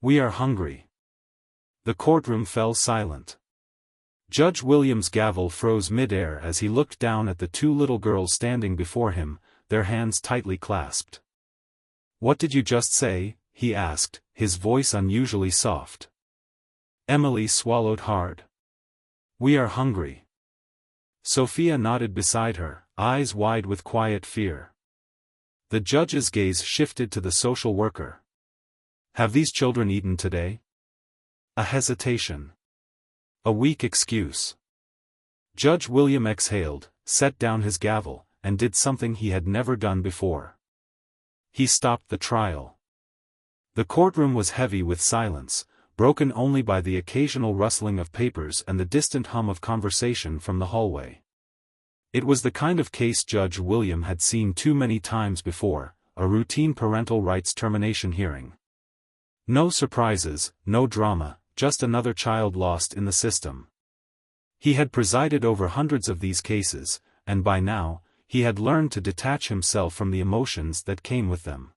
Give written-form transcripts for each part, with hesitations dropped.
We are hungry. The courtroom fell silent. Judge William's gavel froze mid-air as he looked down at the two little girls standing before him, their hands tightly clasped. "What did you just say?" he asked, his voice unusually soft. Emily swallowed hard. "We are hungry." Sophia nodded beside her, eyes wide with quiet fear. The judge's gaze shifted to the social worker. "Have these children eaten today?" A hesitation. A weak excuse. Judge William exhaled, set down his gavel, and did something he had never done before. He stopped the trial. The courtroom was heavy with silence, broken only by the occasional rustling of papers and the distant hum of conversation from the hallway. It was the kind of case Judge William had seen too many times before, a routine parental rights termination hearing. No surprises, no drama, just another child lost in the system. He had presided over hundreds of these cases, and by now, he had learned to detach himself from the emotions that came with them.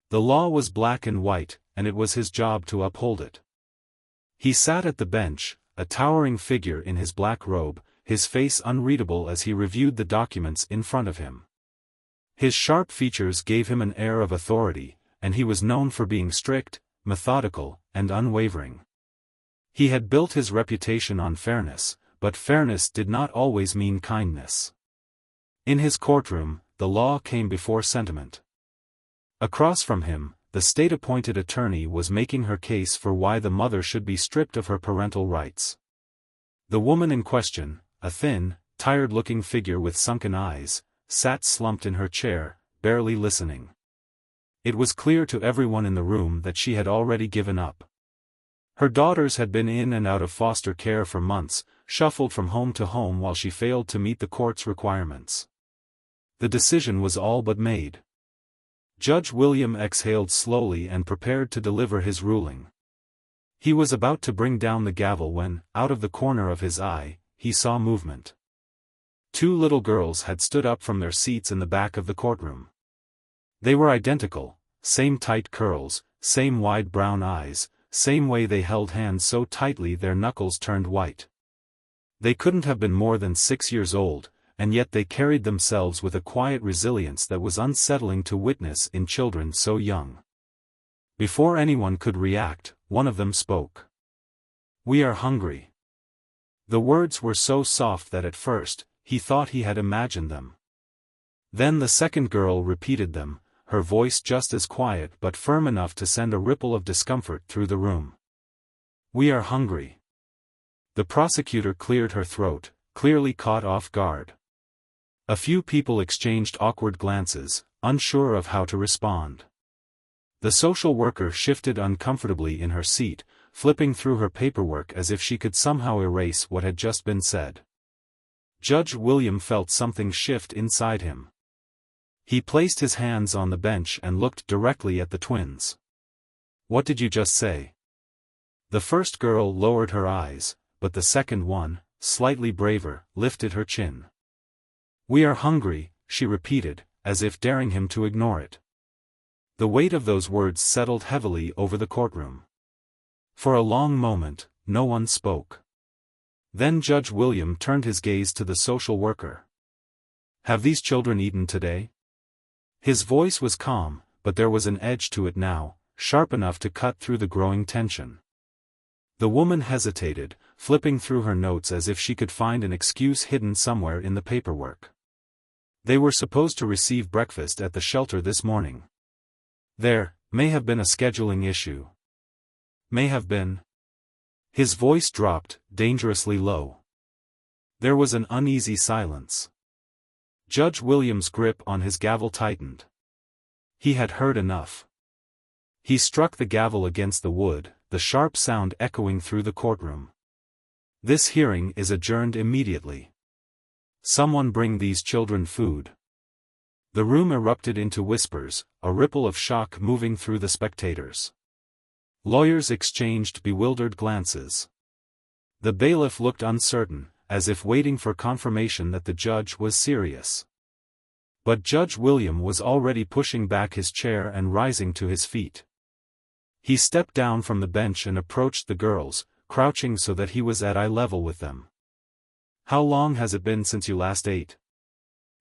The law was black and white, and it was his job to uphold it. He sat at the bench, a towering figure in his black robe, his face unreadable as he reviewed the documents in front of him. His sharp features gave him an air of authority, and he was known for being strict, methodical, and unwavering. He had built his reputation on fairness, but fairness did not always mean kindness. In his courtroom, the law came before sentiment. Across from him, the state-appointed attorney was making her case for why the mother should be stripped of her parental rights. The woman in question, a thin, tired-looking figure with sunken eyes, sat slumped in her chair, barely listening. It was clear to everyone in the room that she had already given up. Her daughters had been in and out of foster care for months, shuffled from home to home while she failed to meet the court's requirements. The decision was all but made. Judge William exhaled slowly and prepared to deliver his ruling. He was about to bring down the gavel when, out of the corner of his eye, he saw movement. Two little girls had stood up from their seats in the back of the courtroom. They were identical, same tight curls, same wide brown eyes, same way they held hands so tightly their knuckles turned white. They couldn't have been more than 6 years old, and yet they carried themselves with a quiet resilience that was unsettling to witness in children so young. Before anyone could react, one of them spoke. "We are hungry." The words were so soft that at first, he thought he had imagined them. Then the second girl repeated them, her voice just as quiet but firm enough to send a ripple of discomfort through the room. "We are hungry." The prosecutor cleared her throat, clearly caught off guard. A few people exchanged awkward glances, unsure of how to respond. The social worker shifted uncomfortably in her seat, flipping through her paperwork as if she could somehow erase what had just been said. Judge William felt something shift inside him. He placed his hands on the bench and looked directly at the twins. "What did you just say?" The first girl lowered her eyes, but the second one, slightly braver, lifted her chin. "We are hungry," she repeated, as if daring him to ignore it. The weight of those words settled heavily over the courtroom. For a long moment, no one spoke. Then Judge William turned his gaze to the social worker. "Have these children eaten today?" His voice was calm, but there was an edge to it now, sharp enough to cut through the growing tension. The woman hesitated, flipping through her notes as if she could find an excuse hidden somewhere in the paperwork. They were supposed to receive breakfast at the shelter this morning. There may have been a scheduling issue. May have been. His voice dropped, dangerously low. There was an uneasy silence. Judge William's grip on his gavel tightened. He had heard enough. He struck the gavel against the wood, the sharp sound echoing through the courtroom. "This hearing is adjourned immediately. Someone bring these children food." The room erupted into whispers, a ripple of shock moving through the spectators. Lawyers exchanged bewildered glances. The bailiff looked uncertain, as if waiting for confirmation that the judge was serious. But Judge William was already pushing back his chair and rising to his feet. He stepped down from the bench and approached the girls, crouching so that he was at eye level with them. "How long has it been since you last ate?"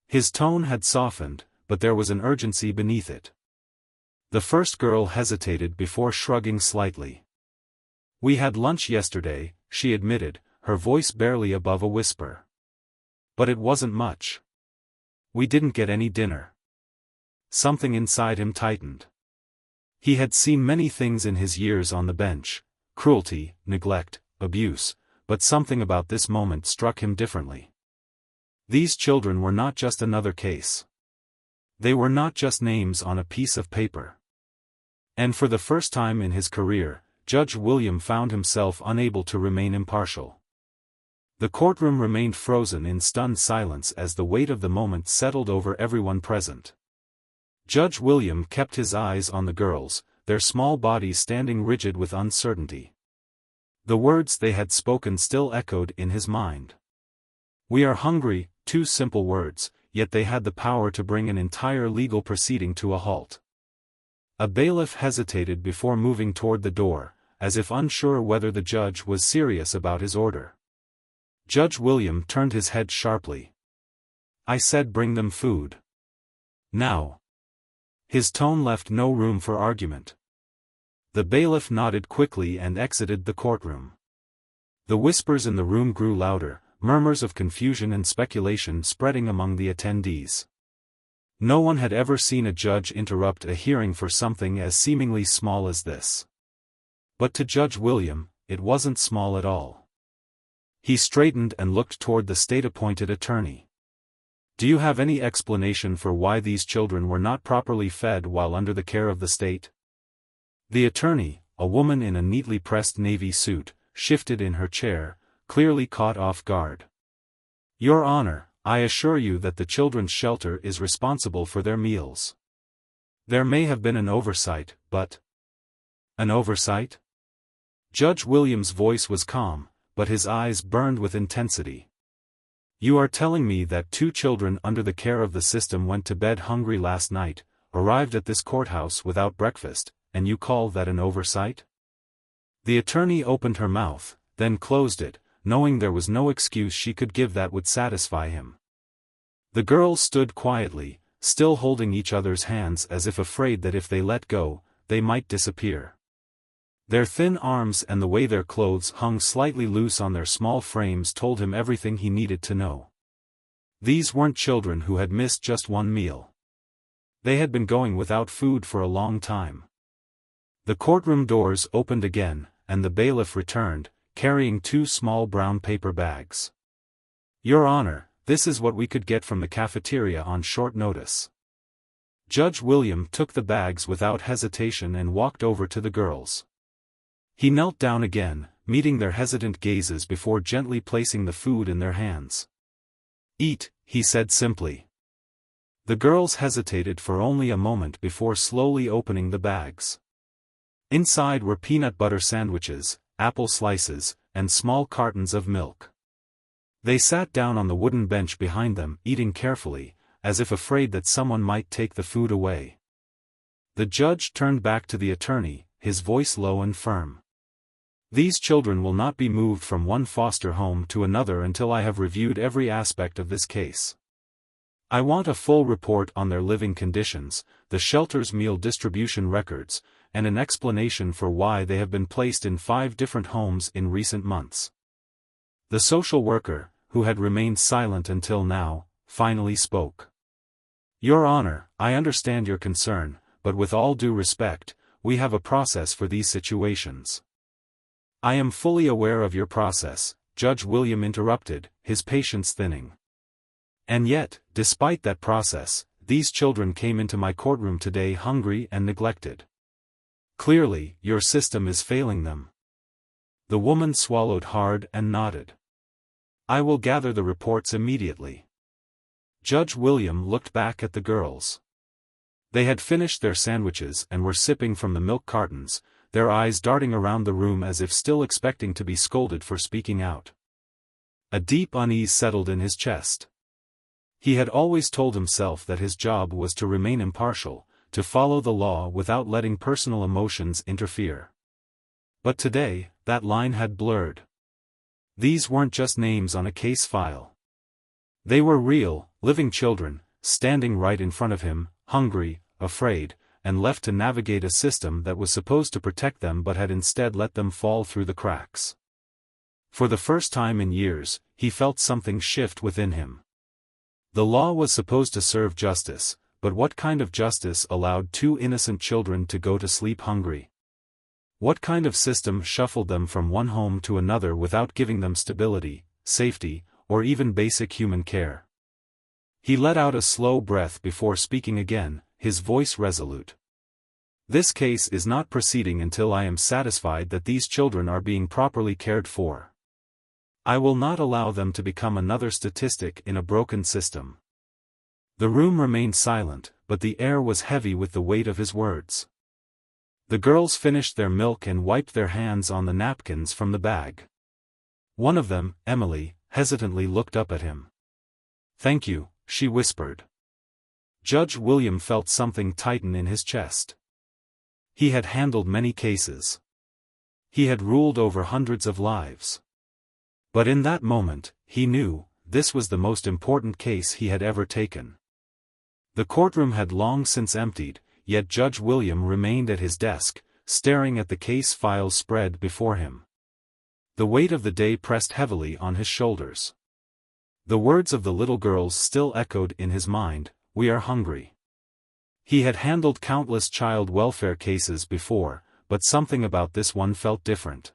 His tone had softened, but there was an urgency beneath it. The first girl hesitated before shrugging slightly. "We had lunch yesterday," she admitted, her voice barely above a whisper. "But it wasn't much. We didn't get any dinner." Something inside him tightened. He had seen many things in his years on the bench: cruelty, neglect, abuse, but something about this moment struck him differently. These children were not just another case. They were not just names on a piece of paper. And for the first time in his career, Judge William found himself unable to remain impartial. The courtroom remained frozen in stunned silence as the weight of the moment settled over everyone present. Judge William kept his eyes on the girls, their small bodies standing rigid with uncertainty. The words they had spoken still echoed in his mind. "We are hungry," two simple words, yet they had the power to bring an entire legal proceeding to a halt. A bailiff hesitated before moving toward the door, as if unsure whether the judge was serious about his order. Judge William turned his head sharply. "I said bring them food. Now." His tone left no room for argument. The bailiff nodded quickly and exited the courtroom. The whispers in the room grew louder, murmurs of confusion and speculation spreading among the attendees. No one had ever seen a judge interrupt a hearing for something as seemingly small as this. But to Judge William, it wasn't small at all. He straightened and looked toward the state-appointed attorney. "Do you have any explanation for why these children were not properly fed while under the care of the state?" The attorney, a woman in a neatly pressed navy suit, shifted in her chair, clearly caught off guard. "Your Honor, I assure you that the children's shelter is responsible for their meals. There may have been an oversight, but—" "An oversight?" Judge Williams' voice was calm, but his eyes burned with intensity. "You are telling me that 2 children under the care of the system went to bed hungry last night, arrived at this courthouse without breakfast, and you call that an oversight?" The attorney opened her mouth, then closed it, knowing there was no excuse she could give that would satisfy him. The girls stood quietly, still holding each other's hands as if afraid that if they let go, they might disappear. Their thin arms and the way their clothes hung slightly loose on their small frames told him everything he needed to know. These weren't children who had missed just one meal. They had been going without food for a long time. The courtroom doors opened again, and the bailiff returned, carrying 2 small brown paper bags. "Your Honor, this is what we could get from the cafeteria on short notice." Judge William took the bags without hesitation and walked over to the girls. He knelt down again, meeting their hesitant gazes before gently placing the food in their hands. "Eat," he said simply. The girls hesitated for only a moment before slowly opening the bags. Inside were peanut butter sandwiches, apple slices, and small cartons of milk. They sat down on the wooden bench behind them, eating carefully, as if afraid that someone might take the food away. The judge turned back to the attorney, his voice low and firm. "These children will not be moved from one foster home to another until I have reviewed every aspect of this case. I want a full report on their living conditions, the shelter's meal distribution records, and an explanation for why they have been placed in 5 different homes in recent months." The social worker, who had remained silent until now, finally spoke. "Your Honor, I understand your concern, but with all due respect, we have a process for these situations." "I am fully aware of your process," Judge William interrupted, his patience thinning. "And yet, despite that process, these children came into my courtroom today hungry and neglected. Clearly, your system is failing them." The woman swallowed hard and nodded. "I will gather the reports immediately." Judge William looked back at the girls. They had finished their sandwiches and were sipping from the milk cartons, their eyes darting around the room as if still expecting to be scolded for speaking out. A deep unease settled in his chest. He had always told himself that his job was to remain impartial, to follow the law without letting personal emotions interfere. But today, that line had blurred. These weren't just names on a case file. They were real, living children, standing right in front of him, hungry, afraid, and left to navigate a system that was supposed to protect them but had instead let them fall through the cracks. For the first time in years, he felt something shift within him. The law was supposed to serve justice, but what kind of justice allowed two innocent children to go to sleep hungry? What kind of system shuffled them from one home to another without giving them stability, safety, or even basic human care? He let out a slow breath before speaking again, his voice resolute. This case is not proceeding until I am satisfied that these children are being properly cared for. I will not allow them to become another statistic in a broken system. The room remained silent, but the air was heavy with the weight of his words. The girls finished their milk and wiped their hands on the napkins from the bag. One of them, Emily, hesitantly looked up at him. "Thank you," she whispered. Judge William felt something tighten in his chest. He had handled many cases. He had ruled over hundreds of lives. But in that moment, he knew, this was the most important case he had ever taken. The courtroom had long since emptied, yet Judge William remained at his desk, staring at the case files spread before him. The weight of the day pressed heavily on his shoulders. The words of the little girls still echoed in his mind, "We are hungry." He had handled countless child welfare cases before, but something about this one felt different.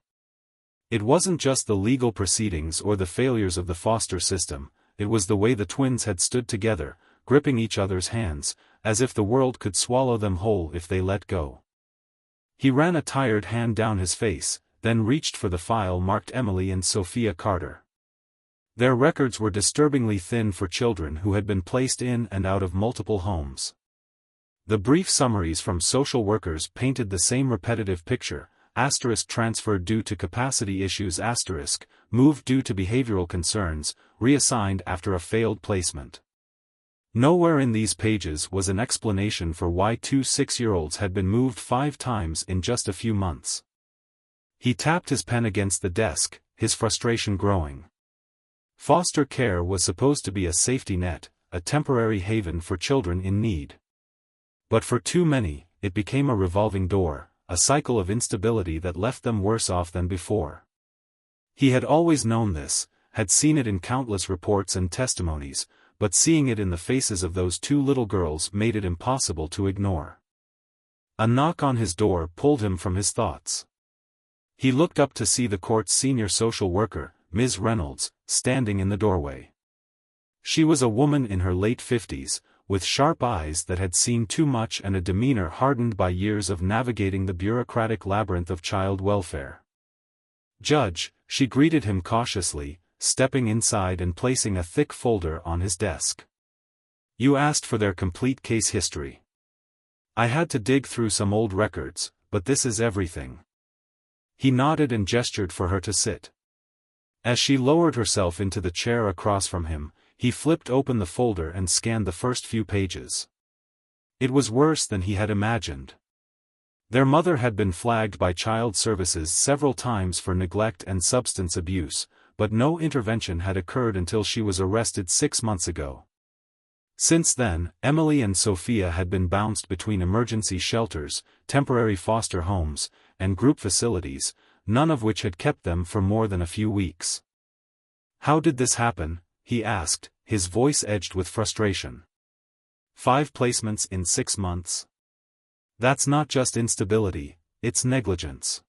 It wasn't just the legal proceedings or the failures of the foster system, it was the way the twins had stood together, gripping each other's hands, as if the world could swallow them whole if they let go. He ran a tired hand down his face, then reached for the file marked Emily and Sophia Carter. Their records were disturbingly thin for children who had been placed in and out of multiple homes. The brief summaries from social workers painted the same repetitive picture: transferred due to capacity issues, moved due to behavioral concerns, reassigned after a failed placement. Nowhere in these pages was an explanation for why two 6-year-olds had been moved 5 times in just a few months. He tapped his pen against the desk, his frustration growing. Foster care was supposed to be a safety net, a temporary haven for children in need. But for too many, it became a revolving door, a cycle of instability that left them worse off than before. He had always known this, had seen it in countless reports and testimonies, but seeing it in the faces of those 2 little girls made it impossible to ignore. A knock on his door pulled him from his thoughts. He looked up to see the court's senior social worker, Ms. Reynolds, standing in the doorway. She was a woman in her late 50s, with sharp eyes that had seen too much and a demeanor hardened by years of navigating the bureaucratic labyrinth of child welfare. "Judge," she greeted him cautiously, stepping inside and placing a thick folder on his desk. "You asked for their complete case history. I had to dig through some old records, but this is everything." He nodded and gestured for her to sit. As she lowered herself into the chair across from him, he flipped open the folder and scanned the first few pages. It was worse than he had imagined. Their mother had been flagged by child services several times for neglect and substance abuse, but no intervention had occurred until she was arrested 6 months ago. Since then, Emily and Sophia had been bounced between emergency shelters, temporary foster homes, and group facilities, none of which had kept them for more than a few weeks. "How did this happen?" he asked, his voice edged with frustration. 5 placements in 6 months. That's not just instability, it's negligence.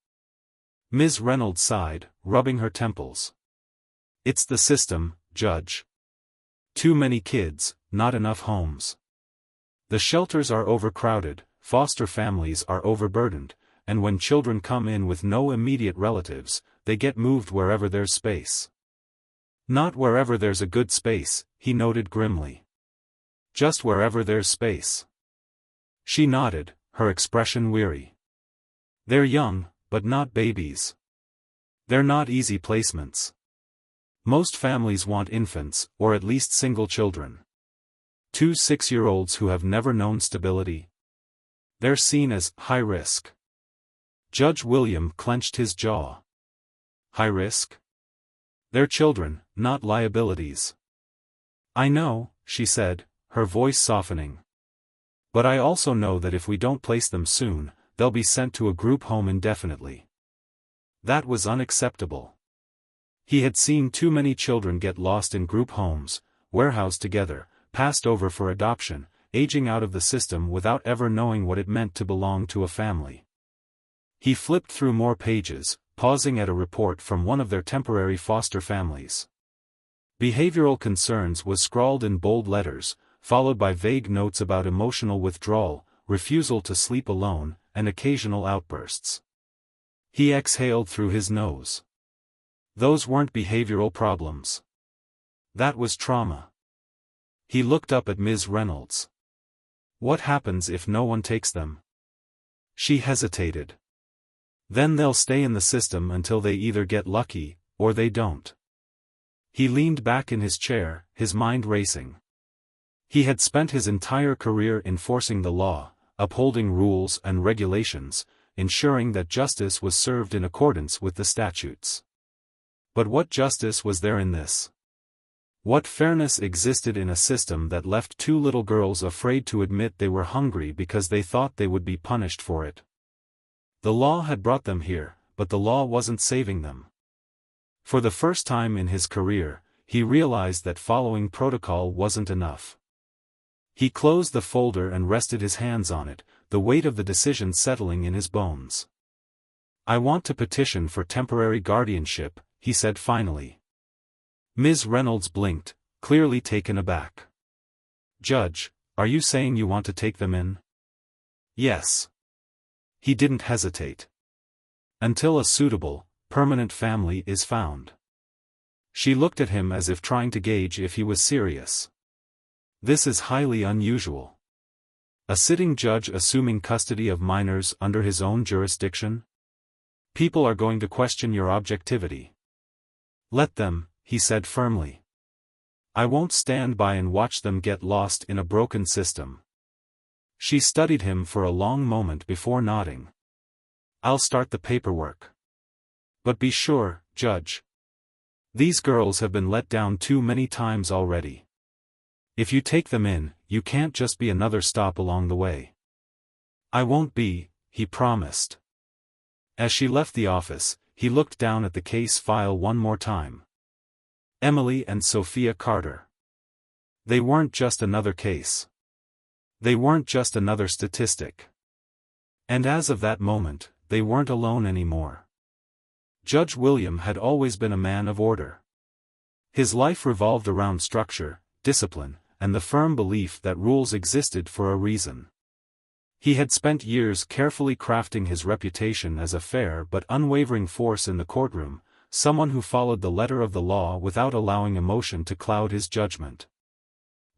Ms. Reynolds sighed, rubbing her temples. "It's the system, Judge. Too many kids, not enough homes. The shelters are overcrowded, foster families are overburdened, and when children come in with no immediate relatives, they get moved wherever there's space." "Not wherever there's a good space," he noted grimly. "Just wherever there's space." She nodded, her expression weary. "They're young, but not babies. They're not easy placements. Most families want infants, or at least single children. 2 6-year-olds who have never known stability. They're seen as high risk. Judge William clenched his jaw. High risk? They're children, not liabilities. I know, she said, her voice softening. But I also know that if we don't place them soon, they'll be sent to a group home indefinitely. That was unacceptable. He had seen too many children get lost in group homes, warehoused together, passed over for adoption, aging out of the system without ever knowing what it meant to belong to a family. He flipped through more pages, pausing at a report from one of their temporary foster families. Behavioral concerns was scrawled in bold letters, followed by vague notes about emotional withdrawal, refusal to sleep alone, and occasional outbursts. He exhaled through his nose. Those weren't behavioral problems. That was trauma. He looked up at Ms. Reynolds. What happens if no one takes them? She hesitated. Then they'll stay in the system until they either get lucky, or they don't. He leaned back in his chair, his mind racing. He had spent his entire career enforcing the law, upholding rules and regulations, ensuring that justice was served in accordance with the statutes. But what justice was there in this? What fairness existed in a system that left two little girls afraid to admit they were hungry because they thought they would be punished for it? The law had brought them here, but the law wasn't saving them. For the first time in his career, he realized that following protocol wasn't enough. He closed the folder and rested his hands on it, the weight of the decision settling in his bones. I want to petition for temporary guardianship, he said finally. Ms. Reynolds blinked, clearly taken aback. Judge, are you saying you want to take them in? Yes. He didn't hesitate. Until a suitable, permanent family is found. She looked at him as if trying to gauge if he was serious. This is highly unusual. A sitting judge assuming custody of minors under his own jurisdiction? People are going to question your objectivity. Let them, he said firmly. I won't stand by and watch them get lost in a broken system. She studied him for a long moment before nodding. I'll start the paperwork. But be sure, Judge. These girls have been let down too many times already. If you take them in, you can't just be another stop along the way. I won't be, he promised. As she left the office, he looked down at the case file one more time. Emily and Sophia Carter. They weren't just another case. They weren't just another statistic. And as of that moment, they weren't alone anymore. Judge William had always been a man of order. His life revolved around structure, discipline, and the firm belief that rules existed for a reason. He had spent years carefully crafting his reputation as a fair but unwavering force in the courtroom, someone who followed the letter of the law without allowing emotion to cloud his judgment.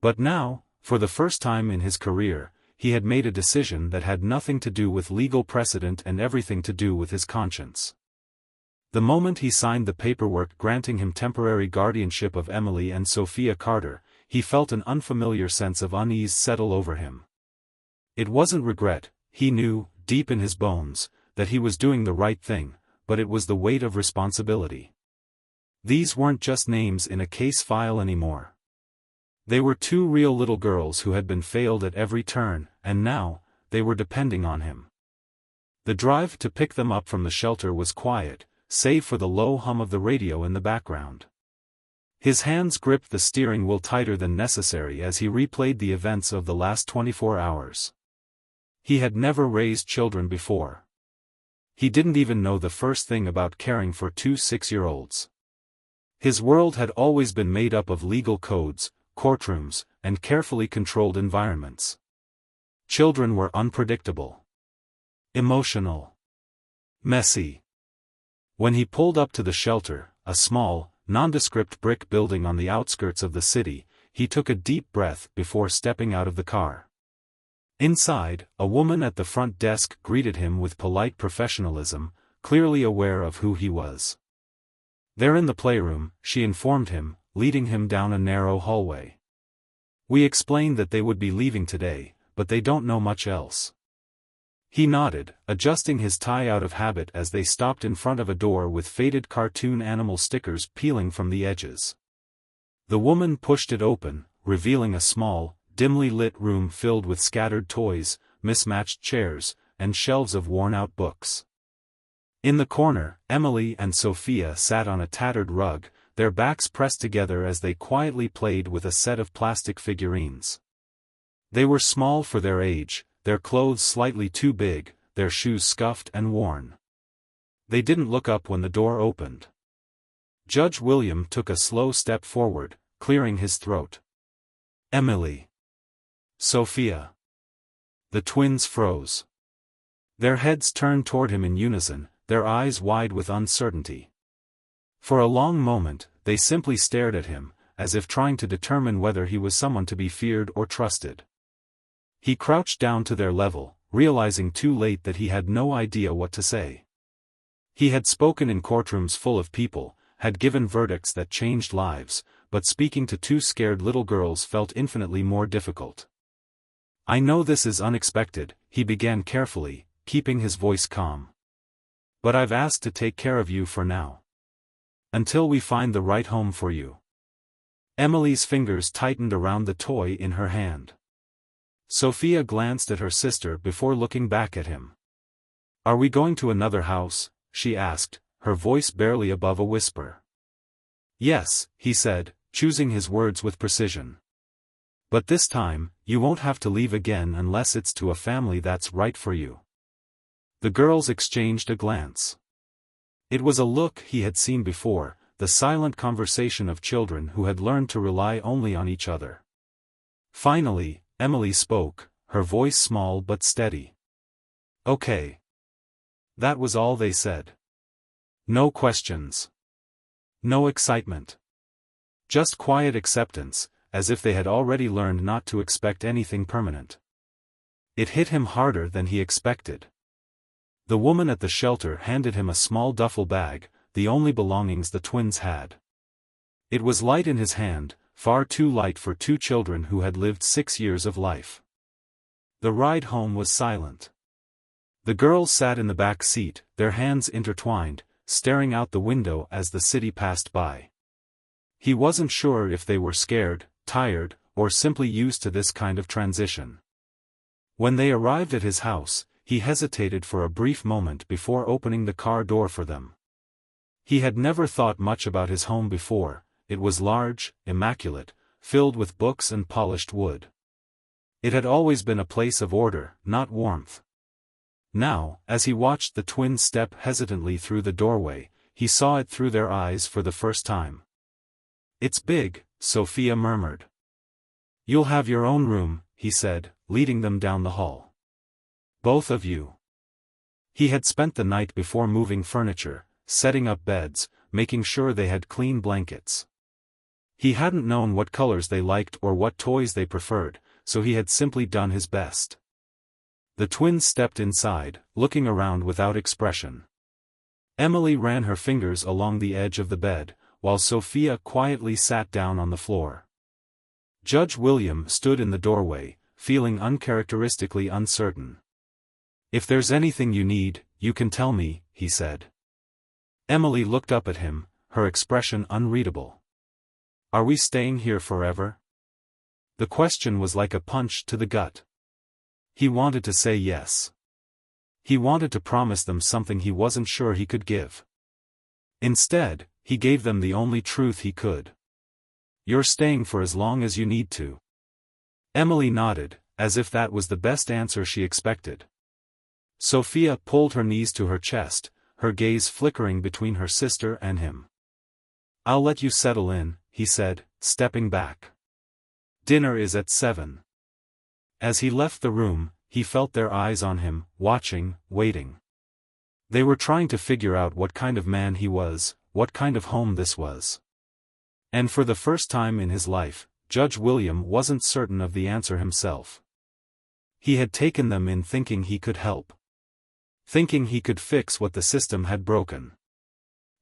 But now, for the first time in his career, he had made a decision that had nothing to do with legal precedent and everything to do with his conscience. The moment he signed the paperwork granting him temporary guardianship of Emily and Sophia Carter, he felt an unfamiliar sense of unease settle over him. It wasn't regret, he knew, deep in his bones, that he was doing the right thing, but it was the weight of responsibility. These weren't just names in a case file anymore. They were two real little girls who had been failed at every turn, and now, they were depending on him. The drive to pick them up from the shelter was quiet, save for the low hum of the radio in the background. His hands gripped the steering wheel tighter than necessary as he replayed the events of the last 24 hours. He had never raised children before. He didn't even know the first thing about caring for two 6-year-olds. His world had always been made up of legal codes, courtrooms, and carefully controlled environments. Children were unpredictable. Emotional. Messy. When he pulled up to the shelter, a small, nondescript brick building on the outskirts of the city, he took a deep breath before stepping out of the car. Inside, a woman at the front desk greeted him with polite professionalism, clearly aware of who he was. They're in the playroom, she informed him, leading him down a narrow hallway. We explained that they would be leaving today, but they don't know much else. He nodded, adjusting his tie out of habit as they stopped in front of a door with faded cartoon animal stickers peeling from the edges. The woman pushed it open, revealing a small, dimly lit room filled with scattered toys, mismatched chairs, and shelves of worn-out books. In the corner, Emily and Sophia sat on a tattered rug, their backs pressed together as they quietly played with a set of plastic figurines. They were small for their age, their clothes slightly too big, their shoes scuffed and worn. They didn't look up when the door opened. Judge William took a slow step forward, clearing his throat. Emily. Sophia. The twins froze. Their heads turned toward him in unison, their eyes wide with uncertainty. For a long moment, they simply stared at him, as if trying to determine whether he was someone to be feared or trusted. He crouched down to their level, realizing too late that he had no idea what to say. He had spoken in courtrooms full of people, had given verdicts that changed lives, but speaking to two scared little girls felt infinitely more difficult. "I know this is unexpected," he began carefully, keeping his voice calm. "But I've asked to take care of you for now. Until we find the right home for you." Emily's fingers tightened around the toy in her hand. Sophia glanced at her sister before looking back at him. "Are we going to another house?" she asked, her voice barely above a whisper. "Yes," he said, choosing his words with precision. "But this time, you won't have to leave again unless it's to a family that's right for you." The girls exchanged a glance. It was a look he had seen before, the silent conversation of children who had learned to rely only on each other. Finally, Emily spoke, her voice small but steady. "Okay." That was all they said. No questions. No excitement. Just quiet acceptance, as if they had already learned not to expect anything permanent. It hit him harder than he expected. The woman at the shelter handed him a small duffel bag, the only belongings the twins had. It was light in his hand, far too light for two children who had lived 6 years of life. The ride home was silent. The girls sat in the back seat, their hands intertwined, staring out the window as the city passed by. He wasn't sure if they were scared, tired, or simply used to this kind of transition. When they arrived at his house, he hesitated for a brief moment before opening the car door for them. He had never thought much about his home before. It was large, immaculate, filled with books and polished wood. It had always been a place of order, not warmth. Now, as he watched the twins step hesitantly through the doorway, he saw it through their eyes for the first time. "It's big," Sophia murmured. "You'll have your own room," he said, leading them down the hall. "Both of you." He had spent the night before moving furniture, setting up beds, making sure they had clean blankets. He hadn't known what colors they liked or what toys they preferred, so he had simply done his best. The twins stepped inside, looking around without expression. Emily ran her fingers along the edge of the bed, while Sophia quietly sat down on the floor. Judge William stood in the doorway, feeling uncharacteristically uncertain. "If there's anything you need, you can tell me," he said. Emily looked up at him, her expression unreadable. "Are we staying here forever?" The question was like a punch to the gut. He wanted to say yes. He wanted to promise them something he wasn't sure he could give. Instead, he gave them the only truth he could. "You're staying for as long as you need to." Emily nodded, as if that was the best answer she expected. Sophia pulled her knees to her chest, her gaze flickering between her sister and him. "I'll let you settle in," he said, stepping back. "Dinner is at 7. As he left the room, he felt their eyes on him, watching, waiting. They were trying to figure out what kind of man he was, what kind of home this was. And for the first time in his life, Judge William wasn't certain of the answer himself. He had taken them in thinking he could help. Thinking he could fix what the system had broken.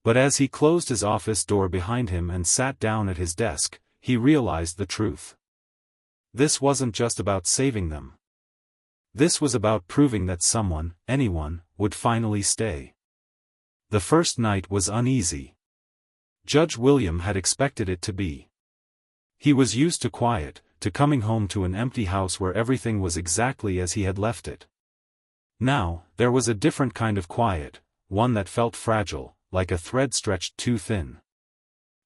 But as he closed his office door behind him and sat down at his desk, he realized the truth. This wasn't just about saving them. This was about proving that someone, anyone, would finally stay. The first night was uneasy. Judge William had expected it to be. He was used to quiet, to coming home to an empty house where everything was exactly as he had left it. Now, there was a different kind of quiet, one that felt fragile, like a thread stretched too thin.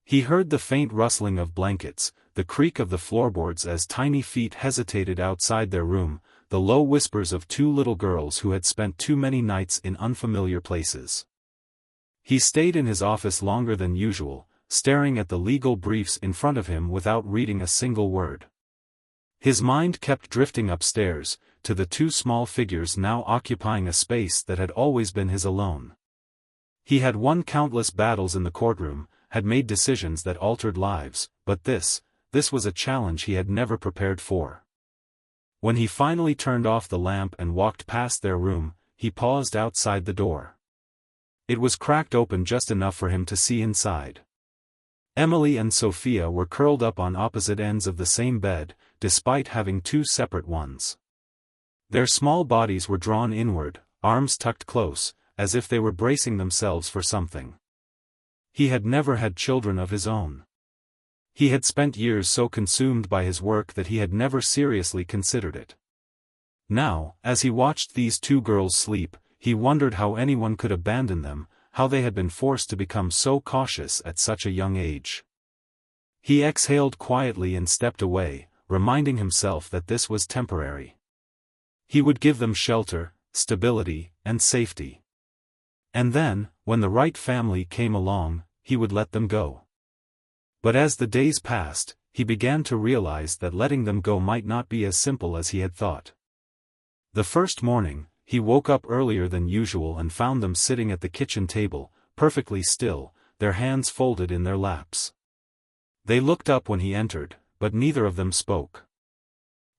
He heard the faint rustling of blankets, the creak of the floorboards as tiny feet hesitated outside their room, the low whispers of two little girls who had spent too many nights in unfamiliar places. He stayed in his office longer than usual, staring at the legal briefs in front of him without reading a single word. His mind kept drifting upstairs, to the two small figures now occupying a space that had always been his alone. He had won countless battles in the courtroom, had made decisions that altered lives, but this was a challenge he had never prepared for. When he finally turned off the lamp and walked past their room, he paused outside the door. It was cracked open just enough for him to see inside. Emily and Sophia were curled up on opposite ends of the same bed, despite having two separate ones. Their small bodies were drawn inward, arms tucked close, as if they were bracing themselves for something. He had never had children of his own. He had spent years so consumed by his work that he had never seriously considered it. Now, as he watched these two girls sleep, he wondered how anyone could abandon them, how they had been forced to become so cautious at such a young age. He exhaled quietly and stepped away, reminding himself that this was temporary. He would give them shelter, stability, and safety. And then, when the right family came along, he would let them go. But as the days passed, he began to realize that letting them go might not be as simple as he had thought. The first morning, he woke up earlier than usual and found them sitting at the kitchen table, perfectly still, their hands folded in their laps. They looked up when he entered, but neither of them spoke.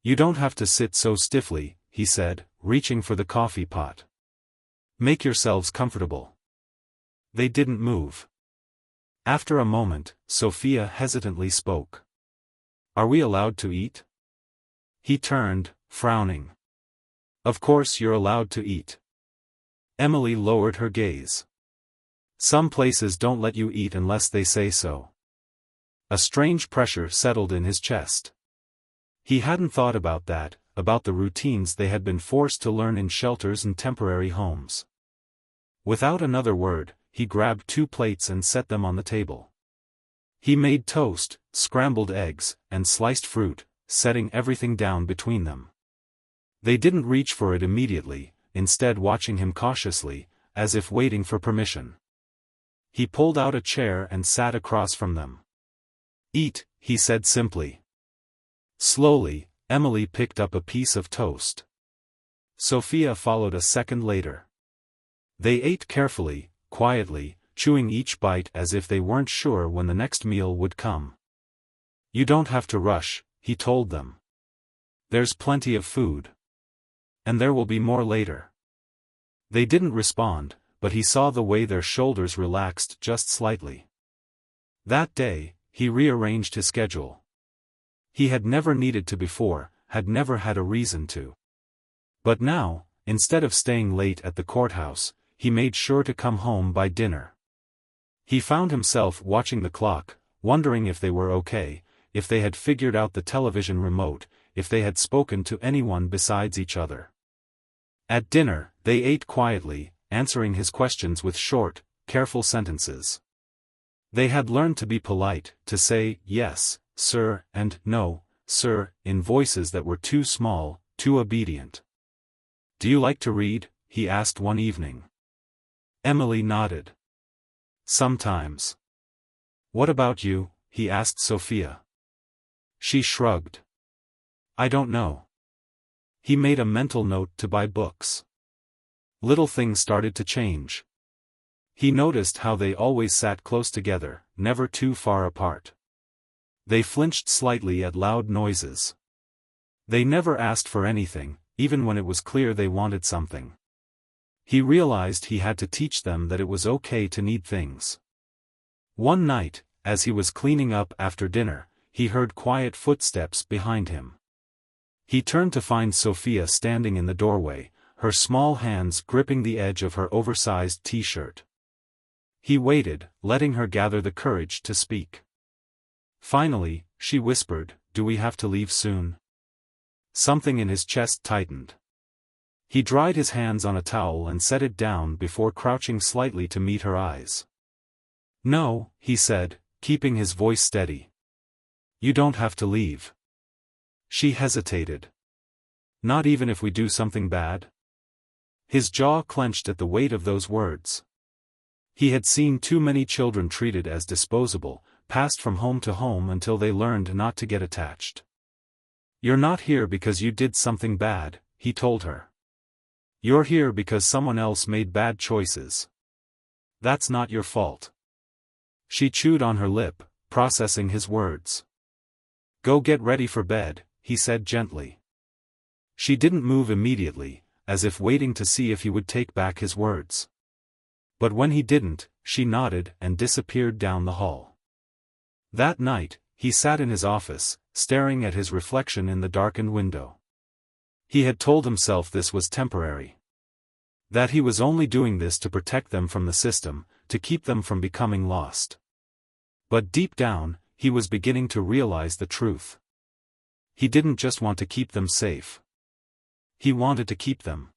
"You don't have to sit so stiffly," he said, reaching for the coffee pot. "Make yourselves comfortable." They didn't move. After a moment, Sophia hesitantly spoke. "Are we allowed to eat?" He turned, frowning. "Of course you're allowed to eat." Emily lowered her gaze. "Some places don't let you eat unless they say so." A strange pressure settled in his chest. He hadn't thought about that, about the routines they had been forced to learn in shelters and temporary homes. Without another word, he grabbed two plates and set them on the table. He made toast, scrambled eggs, and sliced fruit, setting everything down between them. They didn't reach for it immediately, instead watching him cautiously, as if waiting for permission. He pulled out a chair and sat across from them. "Eat," he said simply. Slowly, Emily picked up a piece of toast. Sophia followed a second later. They ate carefully, quietly, chewing each bite as if they weren't sure when the next meal would come. "You don't have to rush," he told them. "There's plenty of food. And there will be more later." They didn't respond, but he saw the way their shoulders relaxed just slightly. That day, he rearranged his schedule. He had never needed to before, had never had a reason to. But now, instead of staying late at the courthouse, he made sure to come home by dinner. He found himself watching the clock, wondering if they were okay, if they had figured out the television remote, if they had spoken to anyone besides each other. At dinner, they ate quietly, answering his questions with short, careful sentences. They had learned to be polite, to say, "Yes, sir," and "No, sir," in voices that were too small, too obedient. "Do you like to read?" he asked one evening. Emily nodded. "Sometimes." "What about you?" he asked Sophia. She shrugged. "I don't know." He made a mental note to buy books. Little things started to change. He noticed how they always sat close together, never too far apart. They flinched slightly at loud noises. They never asked for anything, even when it was clear they wanted something. He realized he had to teach them that it was okay to need things. One night, as he was cleaning up after dinner, he heard quiet footsteps behind him. He turned to find Sophia standing in the doorway, her small hands gripping the edge of her oversized t-shirt. He waited, letting her gather the courage to speak. Finally, she whispered, "Do we have to leave soon?" Something in his chest tightened. He dried his hands on a towel and set it down before crouching slightly to meet her eyes. "No," he said, keeping his voice steady. "You don't have to leave." She hesitated. "Not even if we do something bad?" His jaw clenched at the weight of those words. He had seen too many children treated as disposable, passed from home to home until they learned not to get attached. "You're not here because you did something bad," he told her. "You're here because someone else made bad choices. That's not your fault." She chewed on her lip, processing his words. "Go get ready for bed," he said gently. She didn't move immediately, as if waiting to see if he would take back his words. But when he didn't, she nodded and disappeared down the hall. That night, he sat in his office, staring at his reflection in the darkened window. He had told himself this was temporary. That he was only doing this to protect them from the system, to keep them from becoming lost. But deep down, he was beginning to realize the truth. He didn't just want to keep them safe. He wanted to keep them.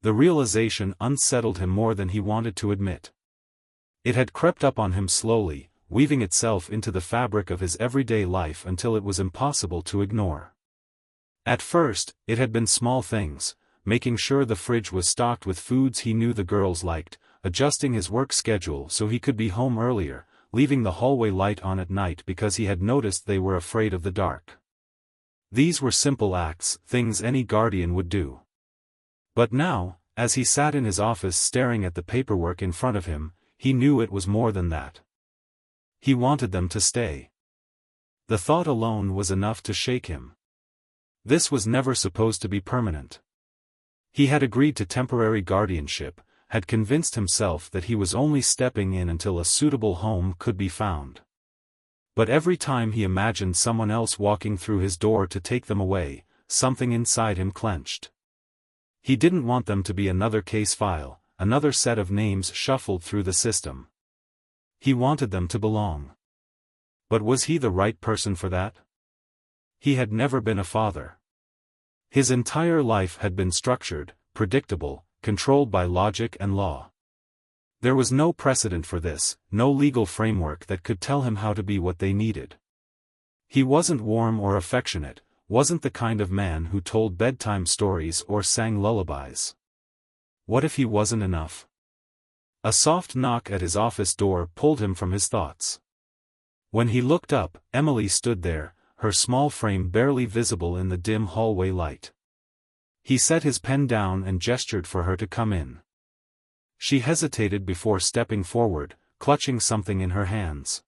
The realization unsettled him more than he wanted to admit. It had crept up on him slowly, weaving itself into the fabric of his everyday life until it was impossible to ignore. At first, it had been small things, making sure the fridge was stocked with foods he knew the girls liked, adjusting his work schedule so he could be home earlier, leaving the hallway light on at night because he had noticed they were afraid of the dark. These were simple acts, things any guardian would do. But now, as he sat in his office staring at the paperwork in front of him, he knew it was more than that. He wanted them to stay. The thought alone was enough to shake him. This was never supposed to be permanent. He had agreed to temporary guardianship, had convinced himself that he was only stepping in until a suitable home could be found. But every time he imagined someone else walking through his door to take them away, something inside him clenched. He didn't want them to be another case file, another set of names shuffled through the system. He wanted them to belong. But was he the right person for that? He had never been a father. His entire life had been structured, predictable, controlled by logic and law. There was no precedent for this, no legal framework that could tell him how to be what they needed. He wasn't warm or affectionate, wasn't the kind of man who told bedtime stories or sang lullabies. What if he wasn't enough? A soft knock at his office door pulled him from his thoughts. When he looked up, Emily stood there, her small frame barely visible in the dim hallway light. He set his pen down and gestured for her to come in. She hesitated before stepping forward, clutching something in her hands.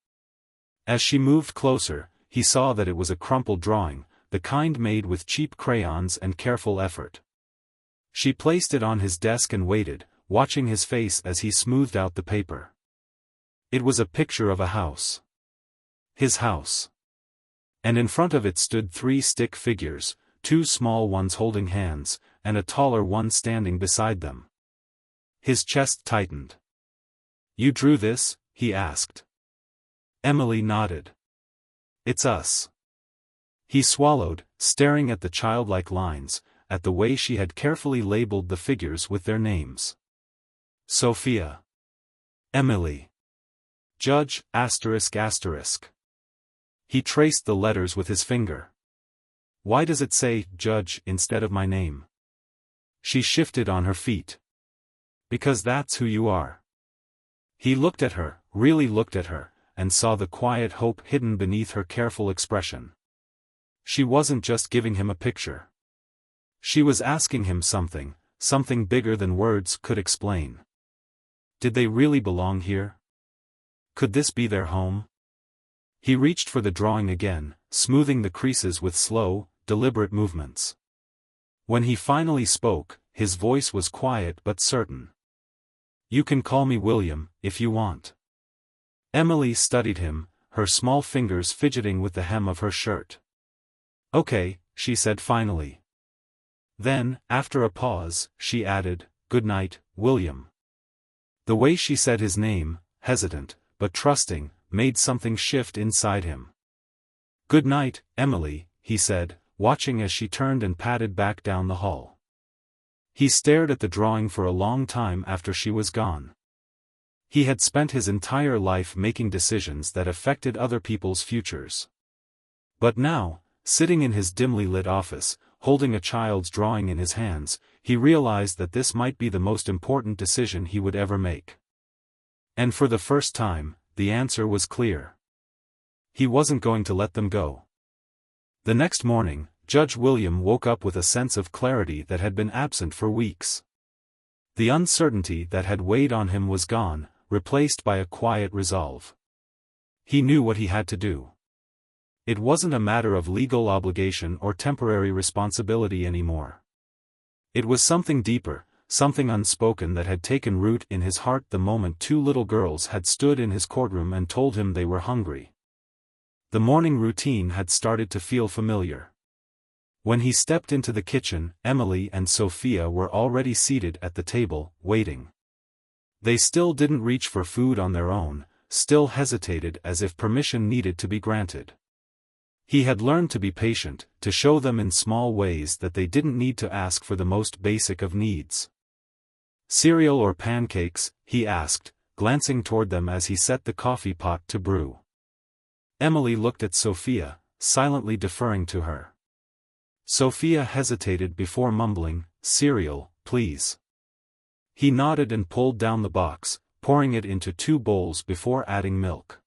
As she moved closer, he saw that it was a crumpled drawing, the kind made with cheap crayons and careful effort. She placed it on his desk and waited, watching his face as he smoothed out the paper. It was a picture of a house. His house. And in front of it stood 3 stick figures, 2 small ones holding hands, and a taller one standing beside them. His chest tightened. "You drew this?" he asked. Emily nodded. "It's us." He swallowed, staring at the childlike lines, at the way she had carefully labeled the figures with their names. Sophia. Emily. Judge, ****. He traced the letters with his finger. "Why does it say, Judge, instead of my name?" She shifted on her feet. "Because that's who you are." He looked at her, really looked at her, and saw the quiet hope hidden beneath her careful expression. She wasn't just giving him a picture. She was asking him something, something bigger than words could explain. Did they really belong here? Could this be their home? He reached for the drawing again, smoothing the creases with slow, deliberate movements. When he finally spoke, his voice was quiet but certain. "You can call me William, if you want." Emily studied him, her small fingers fidgeting with the hem of her shirt. "Okay, she said finally. Then, after a pause, she added, "Good night, William." The way she said his name, hesitant, but trusting, made something shift inside him. "Good night, Emily," he said, watching as she turned and padded back down the hall. He stared at the drawing for a long time after she was gone. He had spent his entire life making decisions that affected other people's futures. But now, sitting in his dimly lit office, holding a child's drawing in his hands, he realized that this might be the most important decision he would ever make. And for the first time, the answer was clear. He wasn't going to let them go. The next morning, Judge William woke up with a sense of clarity that had been absent for weeks. The uncertainty that had weighed on him was gone, replaced by a quiet resolve. He knew what he had to do. It wasn't a matter of legal obligation or temporary responsibility anymore. It was something deeper, something unspoken that had taken root in his heart the moment two little girls had stood in his courtroom and told him they were hungry. The morning routine had started to feel familiar. When he stepped into the kitchen, Emily and Sophia were already seated at the table, waiting. They still didn't reach for food on their own, still hesitated as if permission needed to be granted. He had learned to be patient, to show them in small ways that they didn't need to ask for the most basic of needs. "Cereal or pancakes?" he asked, glancing toward them as he set the coffee pot to brew. Emily looked at Sophia, silently deferring to her. Sophia hesitated before mumbling, "Cereal, please." He nodded and pulled down the box, pouring it into 2 bowls before adding milk.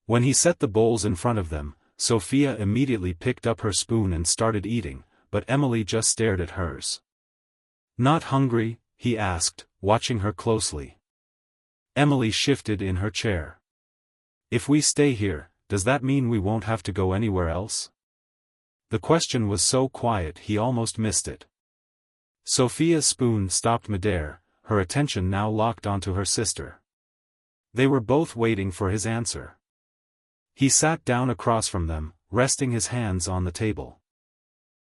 When he set the bowls in front of them, Sophia immediately picked up her spoon and started eating, but Emily just stared at hers. "Not hungry?" he asked, watching her closely. Emily shifted in her chair. "If we stay here, does that mean we won't have to go anywhere else?" The question was so quiet he almost missed it. Sophia's spoon stopped midair, her attention now locked onto her sister. They were both waiting for his answer. He sat down across from them, resting his hands on the table.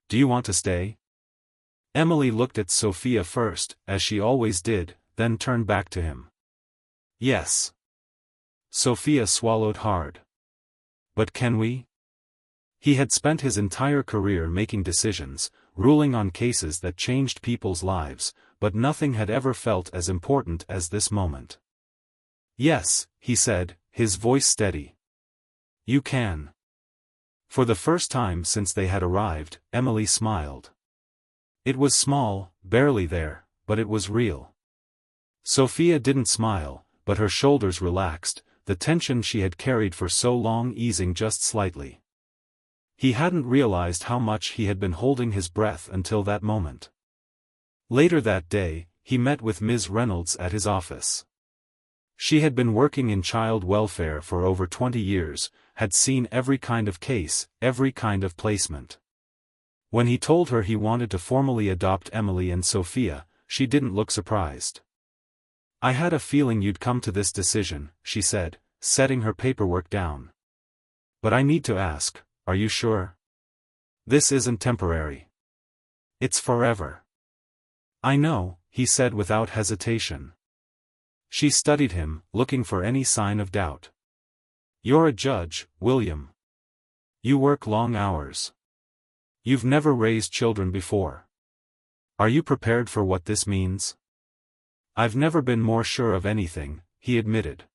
"Do you want to stay?" Emily looked at Sophia first, as she always did, then turned back to him. "Yes." Sophia swallowed hard. "But can we?" He had spent his entire career making decisions, ruling on cases that changed people's lives, but nothing had ever felt as important as this moment. "Yes," he said, his voice steady. "You can." For the first time since they had arrived, Emily smiled. It was small, barely there, but it was real. Sophia didn't smile, but her shoulders relaxed, the tension she had carried for so long easing just slightly. He hadn't realized how much he had been holding his breath until that moment. Later that day, he met with Ms. Reynolds at his office. She had been working in child welfare for over 20 years, had seen every kind of case, every kind of placement. When he told her he wanted to formally adopt Emily and Sophia, she didn't look surprised. "I had a feeling you'd come to this decision," she said, setting her paperwork down. "But I need to ask, are you sure? This isn't temporary. It's forever." "I know," he said without hesitation. She studied him, looking for any sign of doubt. "You're a judge, William. You work long hours. You've never raised children before. Are you prepared for what this means?" "I've never been more sure of anything," he admitted.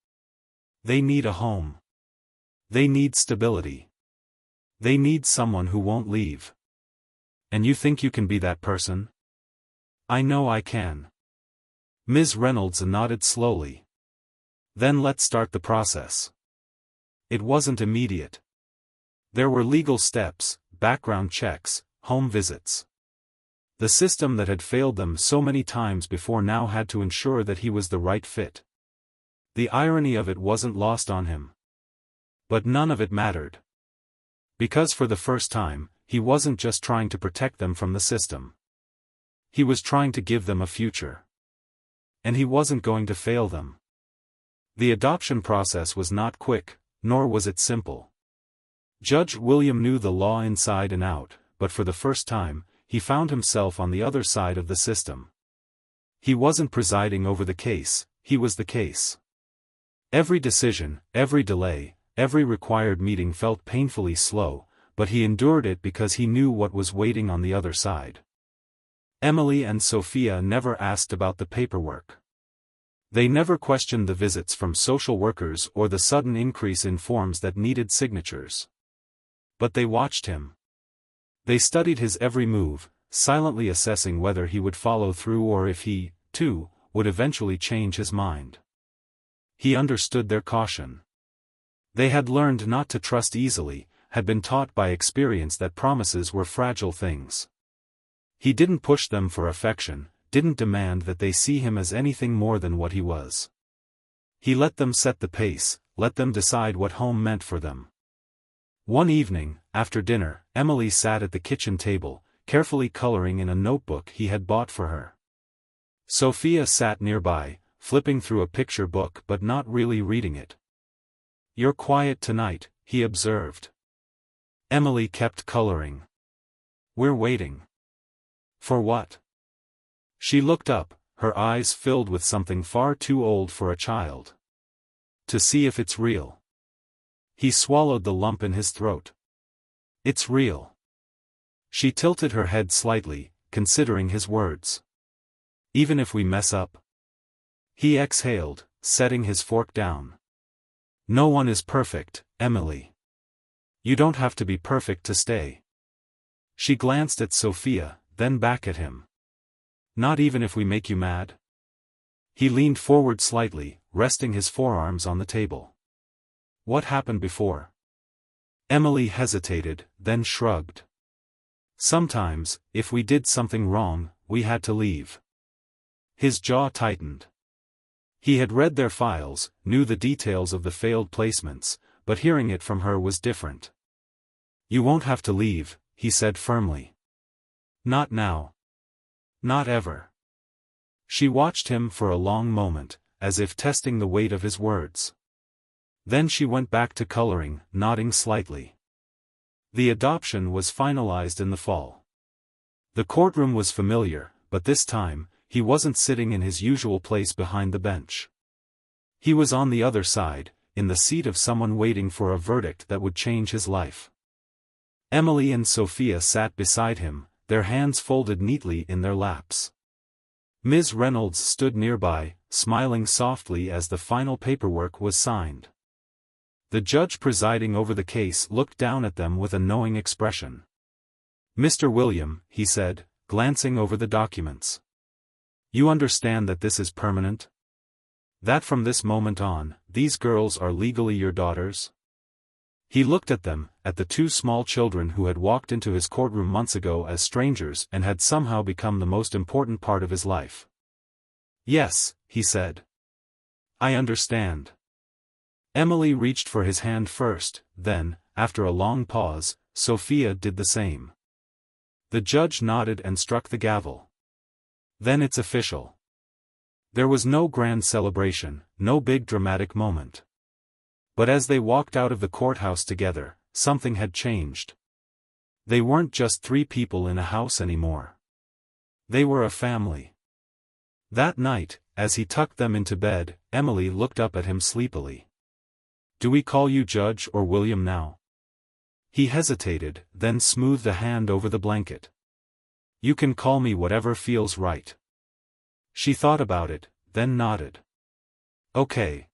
"They need a home. They need stability. They need someone who won't leave. And you think you can be that person?" "I know I can." Ms. Reynolds nodded slowly. "Then let's start the process." It wasn't immediate. There were legal steps, background checks, home visits. The system that had failed them so many times before now had to ensure that he was the right fit. The irony of it wasn't lost on him. But none of it mattered. Because for the first time, he wasn't just trying to protect them from the system. He was trying to give them a future. And he wasn't going to fail them. The adoption process was not quick, nor was it simple. Judge William knew the law inside and out, but for the first time, he found himself on the other side of the system. He wasn't presiding over the case, he was the case. Every decision, every delay, every required meeting felt painfully slow, but he endured it because he knew what was waiting on the other side. Emily and Sophia never asked about the paperwork. They never questioned the visits from social workers or the sudden increase in forms that needed signatures. But they watched him. They studied his every move, silently assessing whether he would follow through or if he, too, would eventually change his mind. He understood their caution. They had learned not to trust easily, had been taught by experience that promises were fragile things. He didn't push them for affection, didn't demand that they see him as anything more than what he was. He let them set the pace, let them decide what home meant for them. One evening, after dinner, Emily sat at the kitchen table, carefully coloring in a notebook he had bought for her. Sophia sat nearby, flipping through a picture book but not really reading it. "You're quiet tonight," he observed. Emily kept coloring. "We're waiting." "For what?" She looked up, her eyes filled with something far too old for a child. "To see if it's real." He swallowed the lump in his throat. "It's real." She tilted her head slightly, considering his words. "Even if we mess up?" He exhaled, setting his fork down. "No one is perfect, Emily. You don't have to be perfect to stay." She glanced at Sophia, then back at him. "Not even if we make you mad?" He leaned forward slightly, resting his forearms on the table. "What happened before?" Emily hesitated, then shrugged. "Sometimes, if we did something wrong, we had to leave." His jaw tightened. He had read their files, knew the details of the failed placements, but hearing it from her was different. "You won't have to leave," he said firmly. "Not now. Not ever." She watched him for a long moment, as if testing the weight of his words. Then she went back to coloring, nodding slightly. The adoption was finalized in the fall. The courtroom was familiar, but this time, he wasn't sitting in his usual place behind the bench. He was on the other side, in the seat of someone waiting for a verdict that would change his life. Emily and Sophia sat beside him, their hands folded neatly in their laps. Ms. Reynolds stood nearby, smiling softly as the final paperwork was signed. The judge presiding over the case looked down at them with a knowing expression. "Mr. William," he said, glancing over the documents. "You understand that this is permanent? That from this moment on, these girls are legally your daughters?" He looked at them, at the two small children who had walked into his courtroom months ago as strangers and had somehow become the most important part of his life. "Yes," he said. "I understand." Emily reached for his hand first, then, after a long pause, Sophia did the same. The judge nodded and struck the gavel. "Then it's official." There was no grand celebration, no big dramatic moment. But as they walked out of the courthouse together, something had changed. They weren't just three people in a house anymore. They were a family. That night, as he tucked them into bed, Emily looked up at him sleepily. "Do we call you Judge or William now?" He hesitated, then smoothed a hand over the blanket. "You can call me whatever feels right." She thought about it, then nodded. "Okay."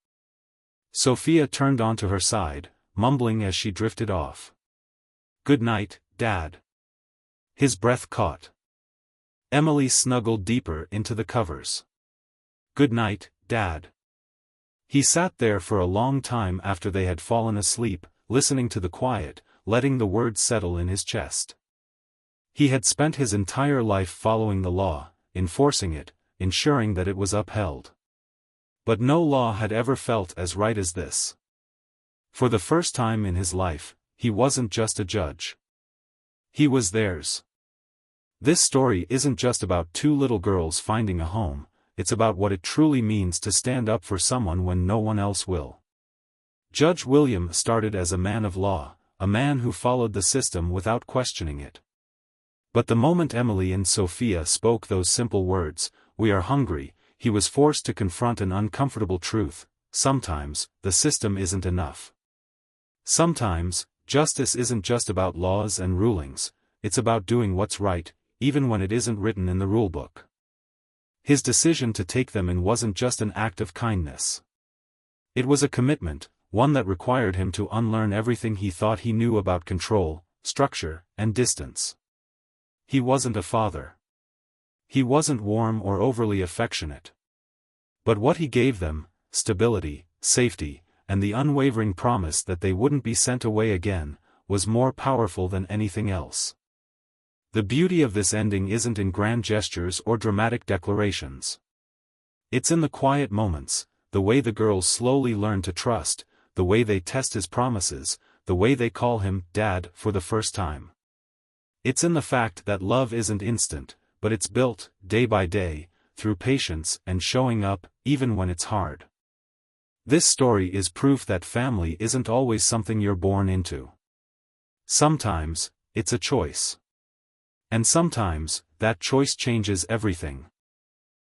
Sophia turned onto her side, mumbling as she drifted off. "Good night, Dad." His breath caught. Emily snuggled deeper into the covers. "Good night, Dad." He sat there for a long time after they had fallen asleep, listening to the quiet, letting the words settle in his chest. He had spent his entire life following the law, enforcing it, ensuring that it was upheld. But no law had ever felt as right as this. For the first time in his life, he wasn't just a judge. He was theirs. This story isn't just about two little girls finding a home, it's about what it truly means to stand up for someone when no one else will. Judge William started as a man of law, a man who followed the system without questioning it. But the moment Emily and Sophia spoke those simple words, "We are hungry," he was forced to confront an uncomfortable truth: sometimes, the system isn't enough. Sometimes, justice isn't just about laws and rulings, it's about doing what's right, even when it isn't written in the rulebook. His decision to take them in wasn't just an act of kindness. It was a commitment, one that required him to unlearn everything he thought he knew about control, structure, and distance. He wasn't a father. He wasn't warm or overly affectionate. But what he gave them, stability, safety, and the unwavering promise that they wouldn't be sent away again, was more powerful than anything else. The beauty of this ending isn't in grand gestures or dramatic declarations. It's in the quiet moments, the way the girls slowly learn to trust, the way they test his promises, the way they call him Dad for the first time. It's in the fact that love isn't instant, but it's built, day by day, through patience and showing up, even when it's hard. This story is proof that family isn't always something you're born into. Sometimes, it's a choice. And sometimes, that choice changes everything.